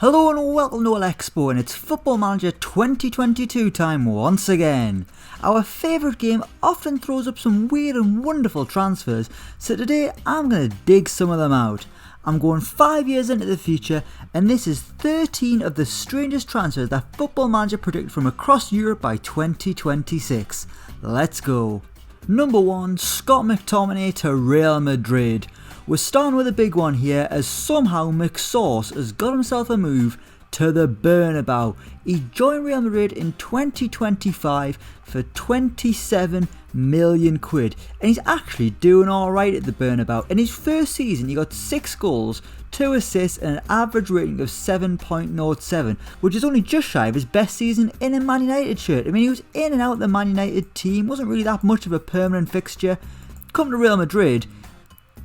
Hello and welcome to Elecspo, and it's Football Manager 2022 time once again. Our favourite game often throws up some weird and wonderful transfers, so today I'm going to dig some of them out. I'm going 5 years into the future, and this is 13 of the strangest transfers that Football Manager predicted from across Europe by 2026. Let's go. Number 1, Scott McTominay to Real Madrid. We're starting with a big one here, as somehow McSauce has got himself a move to the Bernabeu. He joined Real Madrid in 2025 for 27 million quid, and he's actually doing alright at the Bernabeu. In his first season he got 6 goals, 2 assists and an average rating of 7.07, which is only just shy of his best season in a Man United shirt. I mean, he was in and out of the Man United team, wasn't really that much of a permanent fixture. Come to Real Madrid,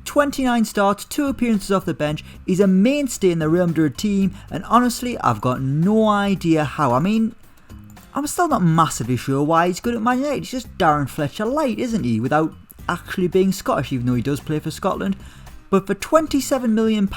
29 starts, 2 appearances off the bench. He's a mainstay in the Real Madrid team, and honestly I've got no idea how. I mean, I'm still not massively sure why he's good at Man United. He's just Darren Fletcher light, isn't he, without actually being Scottish, even though he does play for Scotland. But for £27 million,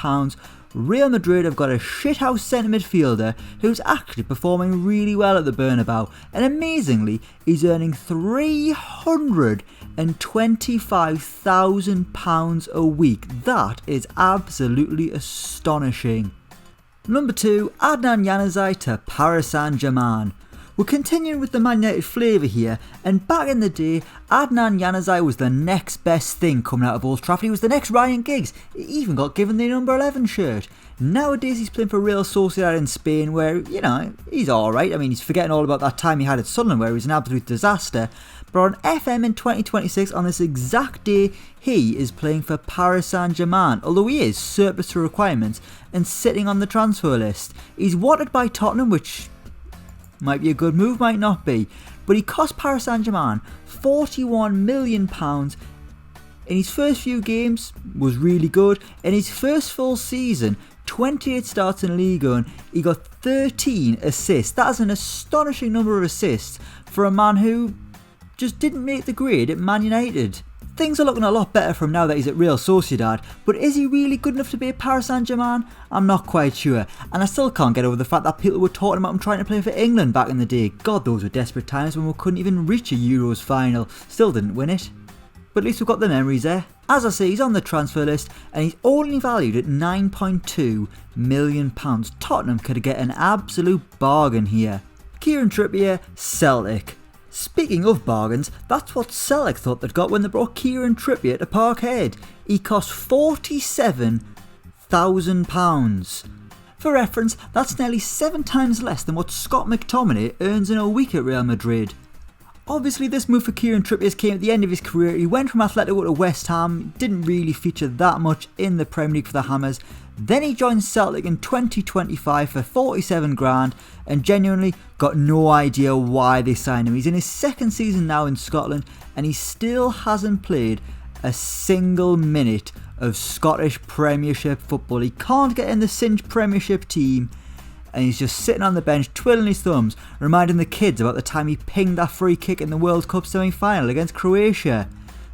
Real Madrid have got a shithouse centre midfielder who's actually performing really well at the Bernabeu, and amazingly he's earning £325,000 a week. That is absolutely astonishing. Number 2, Adnan Yanazi to Paris Saint-Germain. We're continuing with the Man United flavour here, and back in the day, Adnan Yanazi was the next best thing coming out of Old Trafford. He was the next Ryan Giggs. He even got given the number 11 shirt. Nowadays he's playing for Real Sociedad in Spain, where, you know, he's alright. I mean, he's forgetting all about that time he had at Sunderland where he was an absolute disaster. But on FM in 2026, on this exact day, he is playing for Paris Saint-Germain, although he is surplus to requirements and sitting on the transfer list. He's wanted by Tottenham, which might be a good move, might not be. But he cost Paris Saint-Germain £41 million. In his first few games was really good. In his first full season, 28 starts in Ligue 1, he got 13 assists. That is an astonishing number of assists for a man who just didn't make the grade at Man United. Things are looking a lot better for him now that he's at Real Sociedad, but is he really good enough to be at Paris Saint-Germain? I'm not quite sure, and I still can't get over the fact that people were talking about him trying to play for England back in the day. God, those were desperate times when we couldn't even reach a Euros final. Still didn't win it, but at least we've got the memories there. As I say, he's on the transfer list, and he's only valued at £9.2 million. Tottenham could get an absolute bargain here. Kieran Trippier, Celtic. Speaking of bargains, that's what Celtic thought they'd got when they brought Kieran Trippier to Parkhead. He cost £47,000. For reference, that's nearly 7 times less than what Scott McTominay earns in a week at Real Madrid. Obviously this move for Kieran Trippier came at the end of his career. He went from Atletico to West Ham, didn't really feature that much in the Premier League for the Hammers. Then he joined Celtic in 2025 for 47 grand and genuinely got no idea why they signed him. He's in his 2nd season now in Scotland and he still hasn't played a single minute of Scottish Premiership football. He can't get in the Cinch Premiership team and he's just sitting on the bench twiddling his thumbs, reminding the kids about the time he pinged that free kick in the World Cup semi-final against Croatia.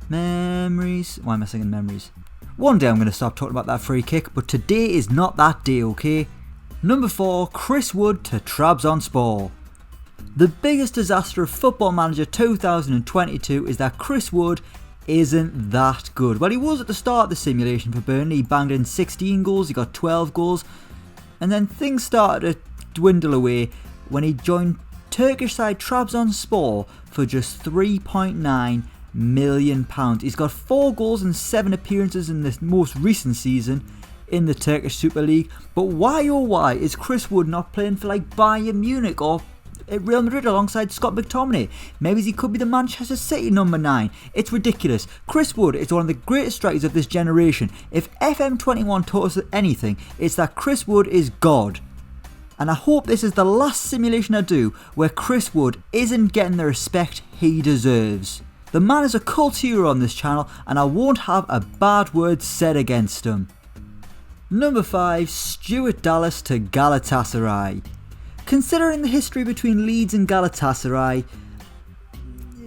Memories. Why am I singing memories? One day I'm going to stop talking about that free kick, but today is not that day, okay? Number 4, Chris Wood to Trabzonspor. The biggest disaster of Football Manager 2022 is that Chris Wood isn't that good. Well, he was at the start of the simulation for Burnley. He banged in 16 goals, he got 12 goals, and then things started to dwindle away when he joined Turkish side Trabzonspor for just £3.9 million. He's got 4 goals and 7 appearances in this most recent season in the Turkish Super League. But why oh why is Chris Wood not playing for like Bayern Munich or at Real Madrid alongside Scott McTominay? Maybe he could be the Manchester City number 9. It's ridiculous. Chris Wood is one of the greatest strikers of this generation. If FM21 taught us anything, it's that Chris Wood is God. And I hope this is the last simulation I do where Chris Wood isn't getting the respect he deserves. The man is a cult hero on this channel and I won't have a bad word said against him. Number 5, Stuart Dallas to Galatasaray. Considering the history between Leeds and Galatasaray,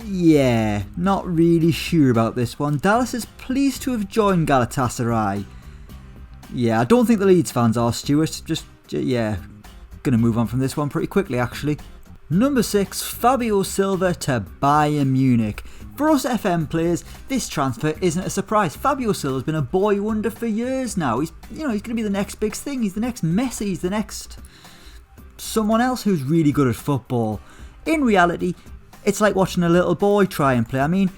yeah, not really sure about this one. Dallas is pleased to have joined Galatasaray. Yeah, I don't think the Leeds fans are, Stuart. Just Yeah, gonna move on from this one pretty quickly actually. Number 6, Fabinho Silva to Bayern Munich. For us FM players, this transfer isn't a surprise. Fabinho Silva's been a boy wonder for years now. He's going to be the next big thing. He's the next Messi. He's the next someone else who's really good at football. In reality, it's like watching a little boy try and play. I mean,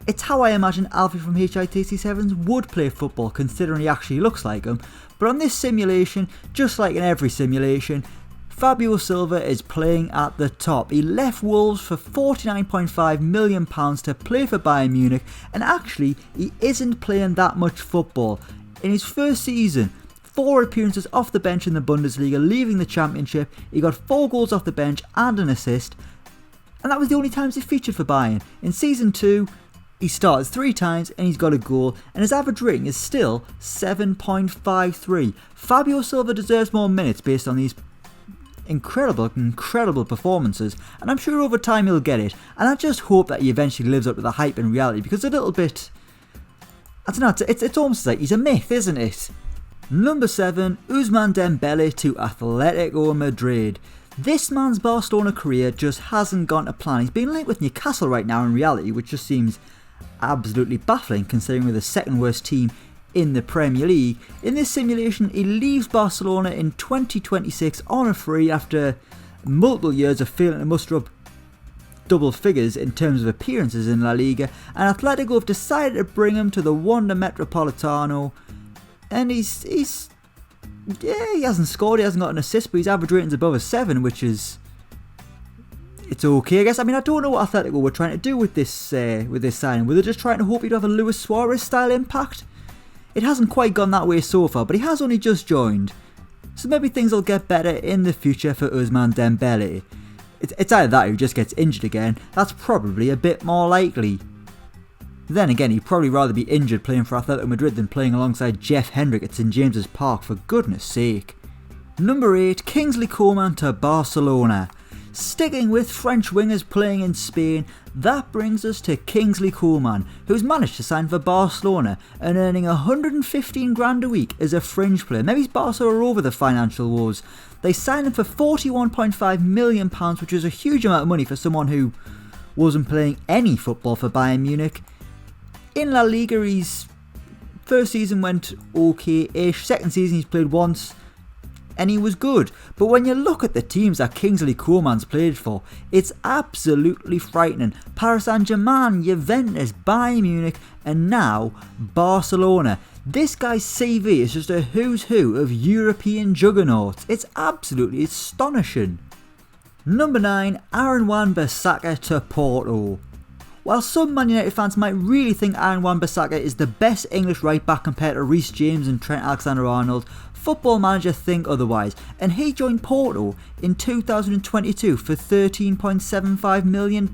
it's how I imagine Alfie from HITC7s would play football, considering he actually looks like him. But on this simulation, just like in every simulation, Fabinho Silva is playing at the top. He left Wolves for £49.5 million to play for Bayern Munich, and actually he isn't playing that much football. In his first season, 4 appearances off the bench in the Bundesliga, leaving the Championship, he got 4 goals off the bench and an assist, and that was the only times he featured for Bayern. In season 2, he started 3 times and he's got a goal, and his average rating is still 7.53. Fabinho Silva deserves more minutes based on these incredible performances, and I'm sure over time he'll get it, and I just hope that he eventually lives up to the hype in reality, because a little bit, I don't know, it's almost like he's a myth, isn't it? Number 7, Oozman Dembele to Atletico Madrid. This man's Barcelona career just hasn't gone to plan. He's being linked with Newcastle right now in reality, which just seems absolutely baffling considering we're the second worst team in the Premier League. In this simulation, he leaves Barcelona in 2026 on a free after multiple years of failing to muster up double figures in terms of appearances in La Liga, and Atletico have decided to bring him to the Wanda Metropolitano, and he hasn't scored, he hasn't got an assist, but his average rating's above a 7, which is, it's okay I guess. I mean, I don't know what Atletico were trying to do with this signing. Were they just trying to hope he'd have a Luis Suarez style impact? It hasn't quite gone that way so far, but he has only just joined, so maybe things will get better in the future for Ousmane Dembele. It's either that or he just gets injured again. That's probably a bit more likely. Then again, he'd probably rather be injured playing for Atletico Madrid than playing alongside Jeff Hendrick at St James's Park, for goodness sake. Number 8, Kingsley Coman to Barcelona. Sticking with French wingers playing in Spain, that brings us to Kingsley Coman, who's managed to sign for Barcelona and earning 115 grand a week as a fringe player. Maybe Barca are over the financial woes. They signed him for £41.5 million, which is a huge amount of money for someone who wasn't playing any football for Bayern Munich. In La Liga, his first season went okay-ish, second season he's played once, and he was good. But when you look at the teams that Kingsley Coman's played for, it's absolutely frightening. Paris Saint-Germain, Juventus, Bayern Munich, and now Barcelona. This guy's CV is just a who's who of European juggernauts. It's absolutely astonishing. Number 9, Aaron Wan-Bissaka to Porto. While some Man United fans might really think Aaron Wan-Bissaka is the best English right back compared to Reece James and Trent Alexander-Arnold, Football Manager think otherwise, and he joined Porto in 2022 for £13.75 million.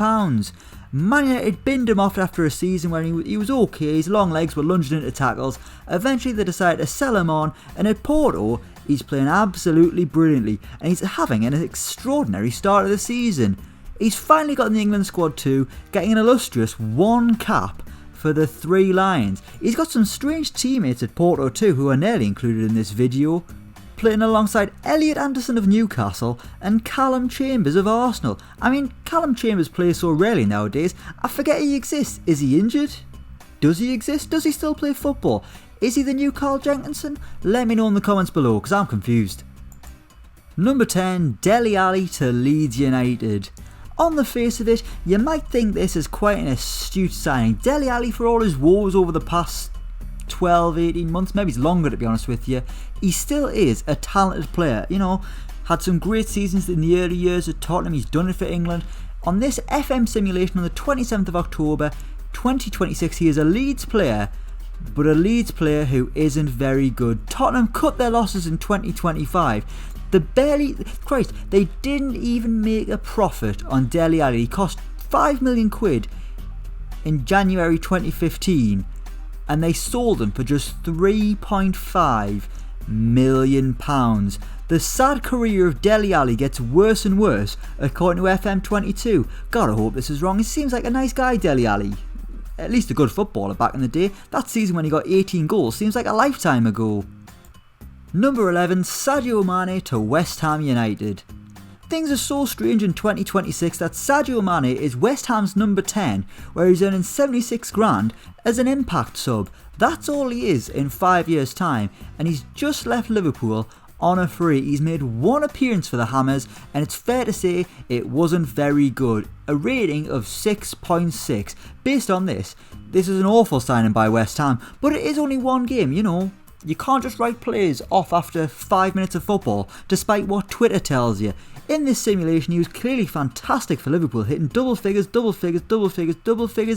Man United binned him off after a season where he was okay, his long legs were lunging into tackles. Eventually they decided to sell him on, and at Porto he's playing absolutely brilliantly, and he's having an extraordinary start of the season. He's finally got in the England squad too, getting an illustrious 1 cap for the 3 Lions. He's got some strange teammates at Porto too, who are nearly included in this video, playing alongside Elliot Anderson of Newcastle and Callum Chambers of Arsenal. I mean, Callum Chambers plays so rarely nowadays, I forget he exists. Is he injured? Does he exist? Does he still play football? Is he the new Carl Jenkinson? Let me know in the comments below, because I'm confused. Number 10, Dele Alli to Leeds United. On the face of it, you might think this is quite an astute signing. Dele Alli, for all his woes over the past 12-18 months, maybe it's longer to be honest with you, he still is a talented player. You know, had some great seasons in the early years at Tottenham, he's done it for England. On this FM simulation on the 27th of October 2026, he is a Leeds player, but a Leeds player who isn't very good. Tottenham cut their losses in 2025. They didn't even make a profit on Dele Alli. He cost £5 million in January 2015, and they sold him for just £3.5 million. The sad career of Dele Alli gets worse and worse, according to FM22. Gotta hope this is wrong. He seems like a nice guy, Dele Alli. At least a good footballer back in the day. That season when he got 18 goals seems like a lifetime ago. Number 11, Sadio Mane to West Ham United. Things are so strange in 2026 that Sadio Mane is West Ham's number 10, where he's earning 76 grand as an impact sub. That's all he is in 5 years' time, and he's just left Liverpool on a free. He's made one appearance for the Hammers, and it's fair to say it wasn't very good. A rating of 6.6. Based on this is an awful signing by West Ham, but it is only one game, you know. You can't just write players off after 5 minutes of football, despite what Twitter tells you. In this simulation, he was clearly fantastic for Liverpool, hitting double figures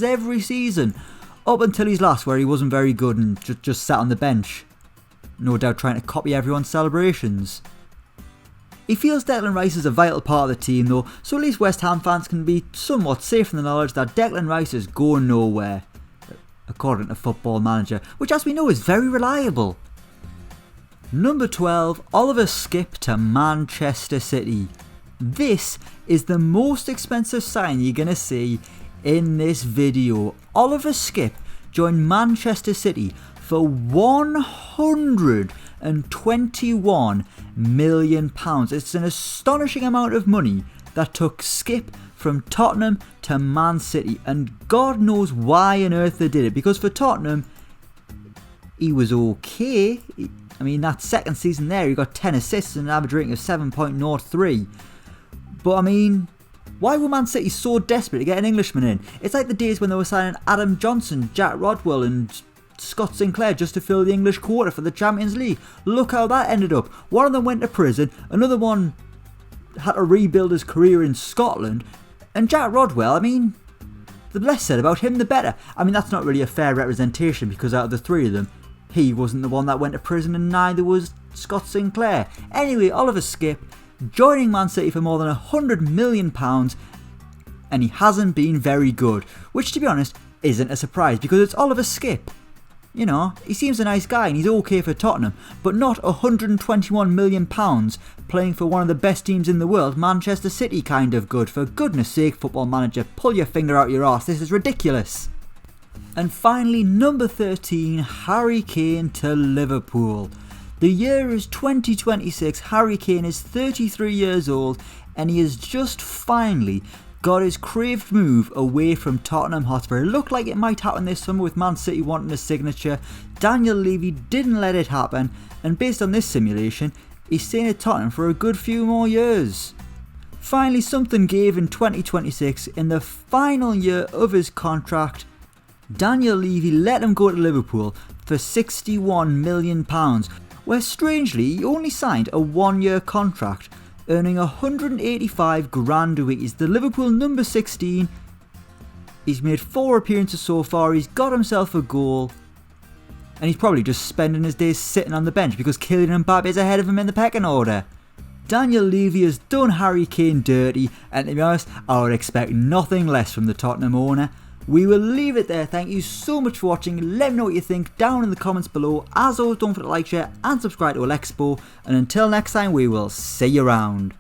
every season, up until his last, where he wasn't very good and just sat on the bench. No doubt trying to copy everyone's celebrations. He feels Declan Rice is a vital part of the team though, so at least West Ham fans can be somewhat safe in the knowledge that Declan Rice is going nowhere, according to Football Manager, which as we know is very reliable. Number 12, Oliver Skipp to Manchester City. This is the most expensive sign you're going to see in this video. Oliver Skipp joined Manchester City for £121 million. It's an astonishing amount of money that took Skipp from Tottenham to Man City, and God knows why on earth they did it, because for Tottenham he was okay. I mean, that second season there he got 10 assists and an average rating of 7.03. But I mean, why were Man City so desperate to get an Englishman in? It's like the days when they were signing Adam Johnson, Jack Rodwell and Scott Sinclair just to fill the English quota for the Champions League. Look how that ended up. One of them went to prison, another one had to rebuild his career in Scotland, and Jack Rodwell, I mean, the less said about him the better. I mean, that's not really a fair representation, because out of the three of them, he wasn't the one that went to prison and neither was Scott Sinclair. Anyway, Oliver Skipp joining Man City for more than £100 million, and he hasn't been very good, which to be honest isn't a surprise because it's Oliver Skipp. You know, he seems a nice guy and he's okay for Tottenham, but not £121 million playing for one of the best teams in the world, Manchester City kind of good. For goodness sake, Football Manager, pull your finger out your arse, this is ridiculous. And finally, number 13, Harry Kane to Liverpool. The year is 2026, Harry Kane is 33 years old and he has just finally got his craved move away from Tottenham Hotspur. It looked like it might happen this summer with Man City wanting a signature. Daniel Levy didn't let it happen, and based on this simulation, he's staying at Tottenham for a good few more years. Finally, something gave in 2026. In the final year of his contract, Daniel Levy let him go to Liverpool for £61 million, where strangely he only signed a 1-year contract, earning 185 grand a week. He's the Liverpool number 16. He's made 4 appearances so far. He's got himself a goal. And he's probably just spending his days sitting on the bench because Kylian Mbappe is ahead of him in the pecking order. Daniel Levy has done Harry Kane dirty, and to be honest, I would expect nothing less from the Tottenham owner. We will leave it there. Thank you so much for watching. Let me know what you think down in the comments below. As always, don't forget to like, share and subscribe to Elecspo. And until next time, we will see you around.